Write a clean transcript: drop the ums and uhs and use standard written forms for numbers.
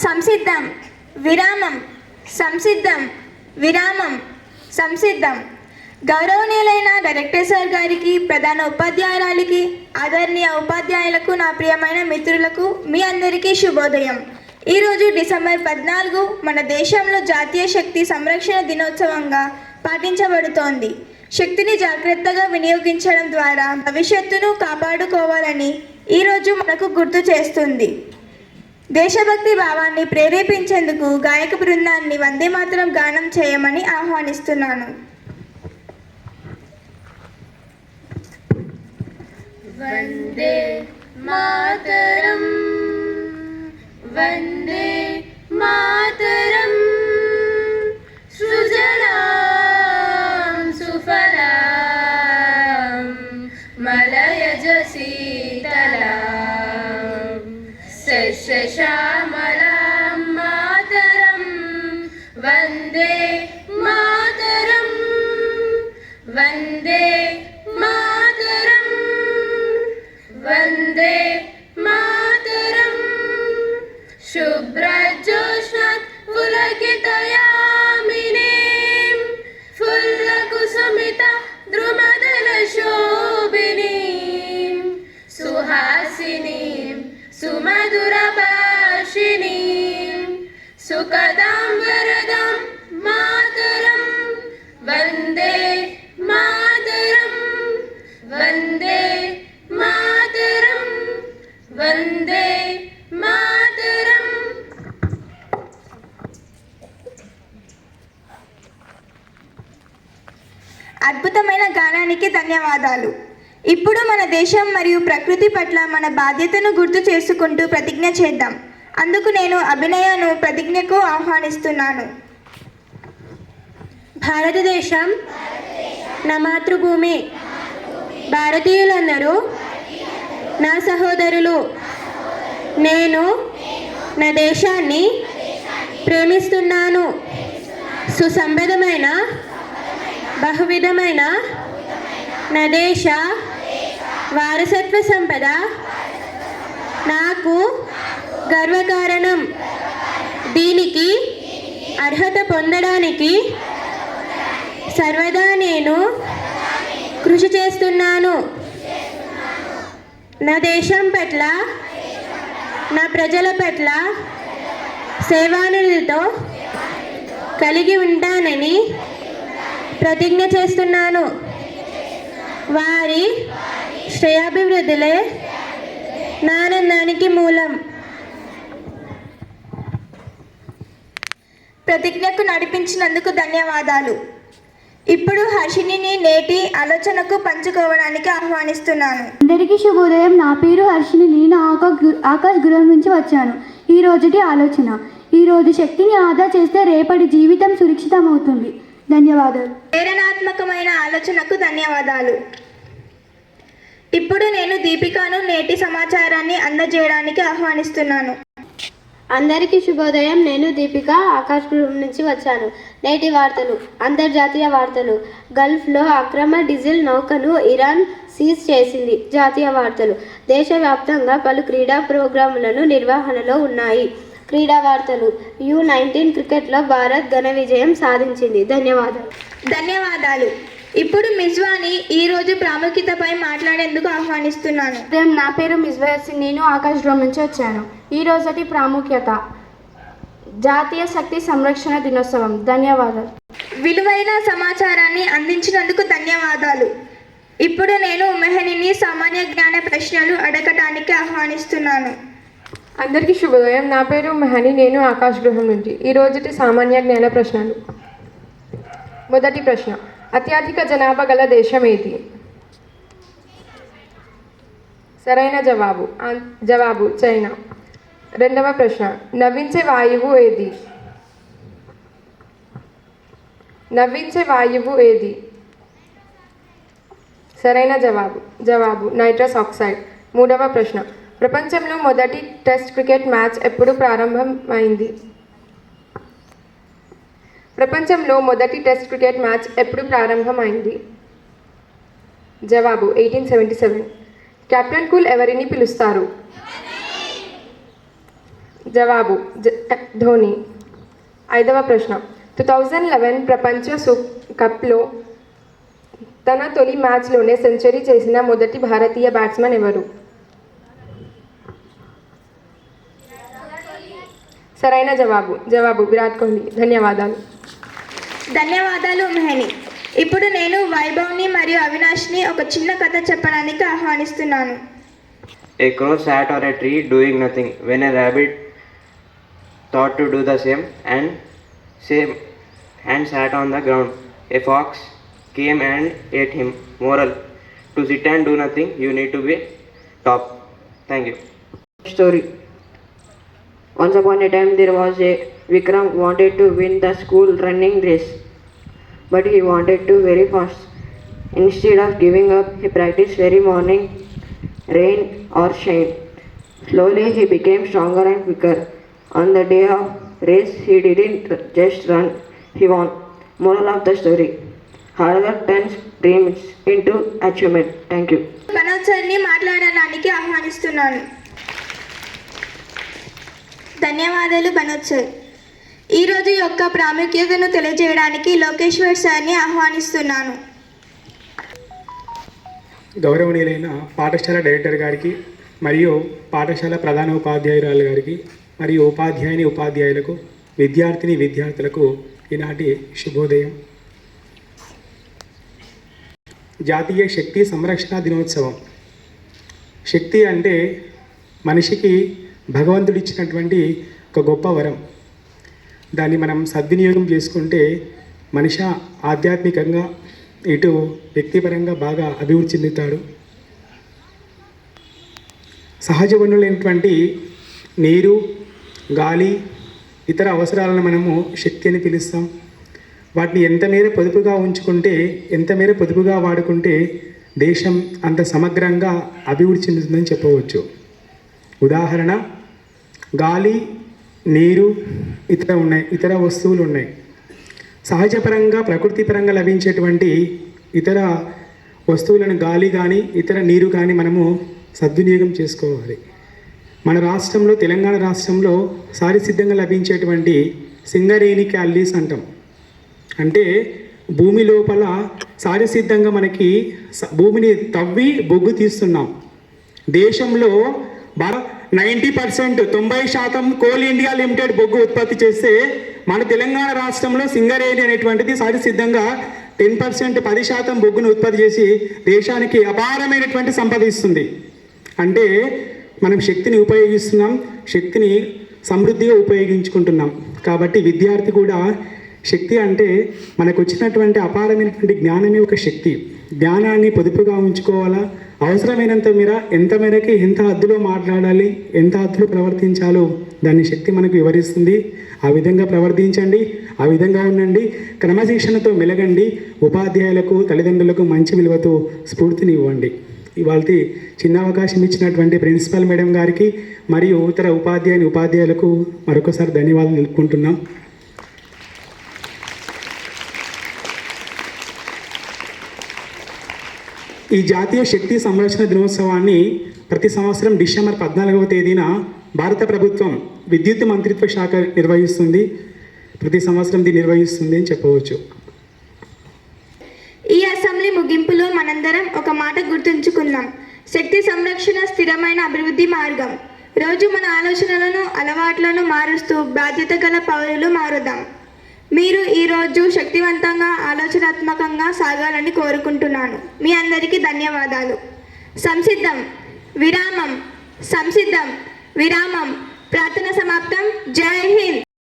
సంసిద్ధం విరామం సంసిద్ధం విరామం సంసిద్ధం. గౌరవనీయులైన డైరెక్టర్ సార్ గారికి, ప్రధాన ఉపాధ్యాయురాలికి, ఆదరణీయ ఉపాధ్యాయులకు, నా ప్రియమైన మిత్రులకు మీ అందరికీ శుభోదయం. ఈరోజు డిసెంబర్ 14 మన దేశంలో జాతీయ శక్తి సంరక్షణ దినోత్సవంగా పాటించబడుతోంది. శక్తిని జాగ్రత్తగా వినియోగించడం ద్వారా భవిష్యత్తును కాపాడుకోవాలని ఈరోజు మనకు గుర్తు చేస్తుంది. దేశభక్తి భావాన్ని ప్రేరేపించేందుకు గాయక బృందాన్ని వందే మాతరం గానం చేయమని ఆహ్వానిస్తున్నాను. వందే మాతరం వందే మాతరం సృజనాం సుఫలాం మలయజ శీతలాం సస్యశ్యామలాం మాతరం వందే మాతరం వందే మాతరం వందే మాతరం. శుభ్రజోష్ణాత్ పులకితయామినీం ఫుల్లకుసుమిత ద్రుమదల శోభినీం సుహాసినీం సుమధురభాషిణీం సుఖదాం వరదాం మాతరం వందే మాతరం వందే మాతరం వందే మాతరం. అద్భుతమైన గానానికి ధన్యవాదాలు. ఇప్పుడు మన దేశం మరియు ప్రకృతి పట్ల మన బాధ్యతను గుర్తు చేసుకుంటూ ప్రతిజ్ఞ చేద్దాం. అందుకు నేను అభినయను ప్రతిజ్ఞకు ఆహ్వానిస్తున్నాను. భారతదేశం నా మాతృభూమి. భారతీయులందరూ నా సహోదరులు. నేను నా దేశాన్ని ప్రేమిస్తున్నాను. సుసంపన్నమైన బహువిధమైన నా దేశ వారసత్వ సంపద నాకు గర్వకారణం. దీనికి అర్హత పొందడానికి సర్వదా నేను కృషి చేస్తున్నాను. నా దేశం పట్ల, నా ప్రజల పట్ల సేవానిధితో కలిగి ఉంటానని ప్రతిజ్ఞ చేస్తున్నాను. వారి శ్రేయాభివృద్ధులే నా ఆనందానికి మూలం. ప్రతిజ్ఞకు నడిపించినందుకు ధన్యవాదాలు. ఇప్పుడు హర్షిణిని నేటి ఆలోచనకు పంచుకోవడానికి ఆహ్వానిస్తున్నాను. అందరికీ శుభోదయం. నా పేరు హర్షిణి. నేను ఆకాశ్ గృహం నుంచి వచ్చాను. ఈ రోజుటి ఆలోచన: ఈరోజు శక్తిని ఆదా చేస్తే రేపటి జీవితం సురక్షితమవుతుంది. ధన్యవాదాలు. ప్రేరణాత్మకమైన ఆలోచనకు ధన్యవాదాలు. ఇప్పుడు నేను దీపికను నేటి సమాచారాన్ని అందజేయడానికి ఆహ్వానిస్తున్నాను. అందరికీ శుభోదయం. నేను దీపిక ఆకాశ్ గృహం నుంచి వచ్చాను. నేటి వార్తలు. అంతర్జాతీయ వార్తలు. గల్ఫ్లో అక్రమ డీజిల్ నౌకను ఇరాన్ సీజ్ చేసింది. జాతీయ వార్తలు. దేశవ్యాప్తంగా పలు క్రీడా ప్రోగ్రాములను నిర్వహణలో ఉన్నాయి. క్రీడా వార్తలు. U19 క్రికెట్లో భారత్ ఘన విజయం సాధించింది. ధన్యవాదాలు. ఇప్పుడు మిజ్వాని ఈరోజు ప్రాముఖ్యతపై మాట్లాడేందుకు ఆహ్వానిస్తున్నాను. నా పేరు మిజ్వాసి. నేను ఆకాశ్ గృహం నుంచి వచ్చాను. ఈ రోజటి ప్రాముఖ్యత: జాతీయ శక్తి సంరక్షణ దినోత్సవం. ధన్యవాదాలు. విలువైన సమాచారాన్ని అందించినందుకు ధన్యవాదాలు. ఇప్పుడు నేను మెహనీని సామాన్య జ్ఞాన ప్రశ్నలు అడగటానికి ఆహ్వానిస్తున్నాను. అందరికీ శుభోదయం. నా పేరు మెహని. నేను ఆకాశ్ గృహం నుంచి. ఈ రోజుటి సామాన్య జ్ఞాన ప్రశ్నలు. మొదటి ప్రశ్న: అత్యధిక జనాభా గల దేశం ఏది? సరైన జవాబు చైనా. రెండవ ప్రశ్న: నవ్వించే వాయువు ఏది? నవ్వించే వాయువు ఏది? సరైన జవాబు నైట్రస్ ఆక్సైడ్. మూడవ ప్రశ్న: ప్రపంచంలో మొదటి టెస్ట్ క్రికెట్ మ్యాచ్ ఎప్పుడు ప్రారంభమైంది? ప్రపంచంలో మొదటి టెస్ట్ క్రికెట్ మ్యాచ్ ఎప్పుడు ప్రారంభమైంది? జవాబు 1877. కెప్టెన్ కూల్ ఎవరిని పిలుస్తారు? జవాబు ధోని. 5వ ప్రశ్న 2011 ప్రపంచ కప్లో తన తొలి మ్యాచ్లోనే సెంచరీ చేసిన మొదటి భారతీయ బ్యాట్స్మెన్ ఎవరు? సరైన జవాబు విరాట్ కోహ్లీ. ధన్యవాదాలు. ధన్యవాదాలు మెహని. ఇప్పుడు నేను వైభవ్ని మరియు అవినాష్ని ఒక చిన్న కథ చెప్పడానికి ఆహ్వానిస్తున్నాను. A crow sat on a tree doing nothing when a rabbit thought to do the same and sat on the ground. A fox came and ate him. Moral: to sit and do nothing, you need to be top. Thank you. Story. Once upon a time there was a Vikram wanted to win the school running race, but he wanted to very fast. Instead of giving up, he practiced every morning, rain or shine. Slowly he became stronger and quicker. On the day of race, he didn't just run, he won. Moral of the story: hard work turns dreams into achievement. Thank you. Manoj సార్ని మాట్లాడడానికి ఆహ్వానిస్తున్నాను. ధన్యవాదాలు Manoj sir. ఈరోజు యొక్క ప్రాముఖ్యతను తెలియజేయడానికి లోకేశ్వర్ సార్ని ఆహ్వానిస్తున్నాను. గౌరవనీయులైన పాఠశాల డైరెక్టర్ గారికి మరియు పాఠశాల ప్రధాన ఉపాధ్యాయురాలు గారికి మరియు ఉపాధ్యాయులకు విద్యార్థులకు ఈనాటి శుభోదయం. జాతీయ శక్తి సంరక్షణ దినోత్సవం. శక్తి అంటే మనిషికి భగవంతుడిచ్చినటువంటి ఒక గొప్ప వరం. దాన్ని మనం సద్వినియోగం చేసుకుంటే మనిషి ఆధ్యాత్మికంగా ఇటు వ్యక్తిపరంగా బాగా అభివృద్ధి చెందుతాడు. సహజ వనరులైనటువంటి నీరు, గాలి, ఇతర అవసరాలను మనము శక్తి అని పిలుస్తాం. వాటిని ఎంత మేర పొదుపుగా వాడుకుంటే దేశం అంత సమగ్రంగా అభివృద్ధి చెందుతుందని చెప్పవచ్చు. ఉదాహరణ, గాలి, నీరు, ఇతర వస్తువులు ఉన్నాయి. సహజపరంగా ప్రకృతిపరంగా లభించేటువంటి ఇతర వస్తువులను గాలి కానీ ఇతర నీరు కానీ మనము సద్వినియోగం చేసుకోవాలి. మన రాష్ట్రంలో, తెలంగాణ రాష్ట్రంలో సారిసిద్ధంగా లభించేటువంటి సింగరేణి క్యాలరీస్ అంటాం. అంటే భూమి లోపల సారిసిద్ధంగా మనకి భూమిని తవ్వి బొగ్గు తీస్తున్నాం. దేశంలో 90% 90% కోల్ ఇండియా లిమిటెడ్ బొగ్గు ఉత్పత్తి చేస్తే మన తెలంగాణ రాష్ట్రంలో సింగరేణి అనేటువంటిది సారిసిద్ధంగా 10% 10% బొగ్గును ఉత్పత్తి చేసి దేశానికి అపారమైనటువంటి సంపద ఇస్తుంది. అంటే మనం శక్తిని ఉపయోగిస్తున్నాం, శక్తిని సమృద్ధిగా ఉపయోగించుకుంటున్నాం. కాబట్టి విద్యార్థి కూడా శక్తి అంటే మనకు వచ్చినటువంటి అపారమైనటువంటి జ్ఞానమే ఒక శక్తి. జ్ఞానాన్ని పొదుపుగా ఉంచుకోవాలా, అవసరమైనంత మేర ఎంత మేరకి ఎంత హద్దులో మాట్లాడాలి, ఎంత హద్దులో ప్రవర్తించాలో దాన్ని శక్తి మనకు వివరిస్తుంది. ఆ విధంగా ప్రవర్తించండి, ఆ విధంగా ఉండండి, క్రమశిక్షణతో మెలగండి, ఉపాధ్యాయులకు తల్లిదండ్రులకు మంచి విలువతో స్ఫూర్తిని ఇవ్వండి. ఇవాళ చిన్న అవకాశం ఇచ్చినటువంటి ప్రిన్సిపల్ మేడం గారికి మరియు ఇతర ఉపాధ్యాయులకు మరొకసారి ధన్యవాదాలు తెలుపుకుంటున్నాం. ఈ జాతీయ శక్తి సంరక్షణ దినోత్సవాన్ని ప్రతి సంవత్సరం డిసెంబర్ 14వ తేదీన భారత ప్రభుత్వం విద్యుత్ మంత్రిత్వ శాఖ నిర్వహిస్తుంది. ప్రతి సంవత్సరం దీన్ని నిర్వహిస్తుంది అని చెప్పవచ్చు. ఈ అసెంబ్లీ ముగింపులో మనందరం ఒక మాట గుర్తుంచుకుందాం: శక్తి సంరక్షణ స్థిరమైన అభివృద్ధి మార్గం. రోజు మన ఆలోచనలను, అలవాట్లను మారుస్తూ బాధ్యత గల పౌరులు మారుదాం. మీరు ఈరోజు శక్తివంతంగా, ఆలోచనాత్మకంగా సాగాలని కోరుకుంటున్నాను. మీ అందరికీ ధన్యవాదాలు. సంసిద్ధం విరామం. ప్రార్థన సమాప్తం. జై హింద్.